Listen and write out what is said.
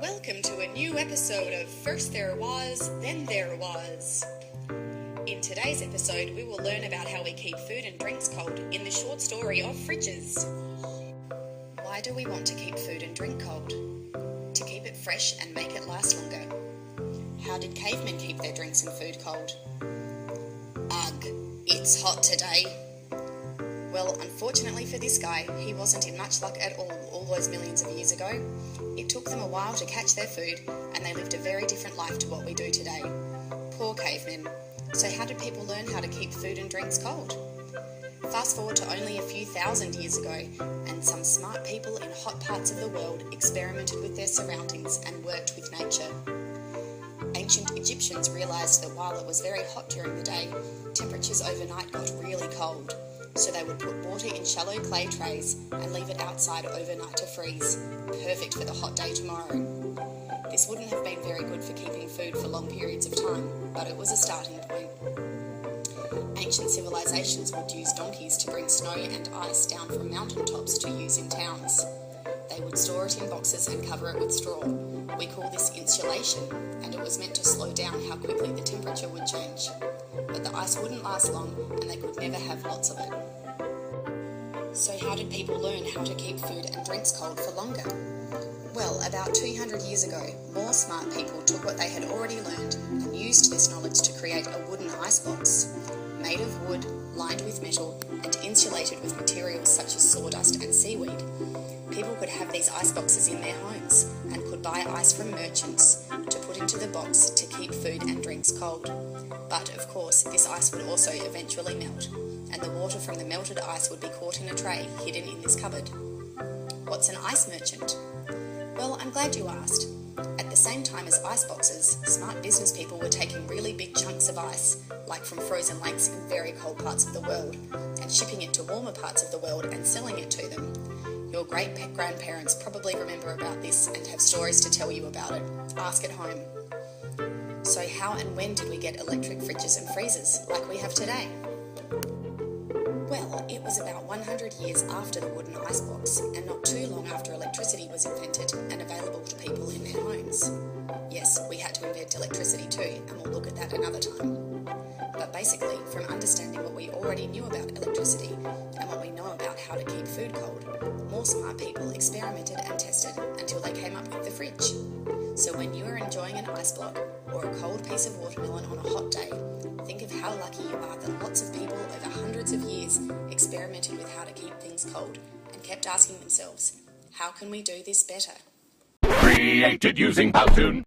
Welcome to a new episode of First There Was, Then There Was. In today's episode, we will learn about how we keep food and drinks cold in the short story of Fridges. Why do we want to keep food and drink cold? To keep it fresh and make it last longer. How did cavemen keep their drinks and food cold? Ugh, it's hot today. Well, unfortunately for this guy, he wasn't in much luck at all those millions of years ago. It took them a while to catch their food, and they lived a very different life to what we do today. Poor cavemen. So how did people learn how to keep food and drinks cold? Fast forward to only a few thousand years ago, and some smart people in hot parts of the world experimented with their surroundings and worked with nature. Ancient Egyptians realised that while it was very hot during the day, temperatures overnight got really cold. So they would put water in shallow clay trays and leave it outside overnight to freeze, perfect for the hot day tomorrow. This wouldn't have been very good for keeping food for long periods of time, but it was a starting point. Ancient civilizations would use donkeys to bring snow and ice down from mountaintops to use in towns. They would store it in boxes and cover it with straw. We call this insulation, and it was meant to slow down how quickly the temperature would change. But the ice wouldn't last long, and they could never have lots of it. So how did people learn how to keep food and drinks cold for longer? Well, about 200 years ago, more smart people took what they had already learned and used this knowledge to create a wooden icebox, made of wood, lined with metal, and insulated with materials such as sawdust and seaweed. People could have these iceboxes in their homes and could buy ice from merchants to put into the box to keep food and drinks cold. But, of course, this ice would also eventually melt, and the water from the melted ice would be caught in a tray hidden in this cupboard. What's an ice merchant? Well, I'm glad you asked. At the same time as iceboxes, smart business people were taking really big chunks of ice, like from frozen lakes in very cold parts of the world, and shipping it to warmer parts of the world and selling it to them. Your great-grandparents probably remember about this and have stories to tell you about it. Ask at home. So how and when did we get electric fridges and freezers like we have today? Well, it was about 100 years after the wooden icebox, and not too long after electricity was invented and available to people in their homes. Yes, we had to invent electricity too, and we'll look at that another time. But basically, from understanding what we already knew about electricity and what we know about how to keep food cold, more smart people experimented and tested until they came up with the fridge. So when you are enjoying an ice block or a cold piece of watermelon on a hot day, think of how lucky you are that lots of people over hundreds of years experimented with how to keep things cold and kept asking themselves, how can we do this better? Created using Powtoon.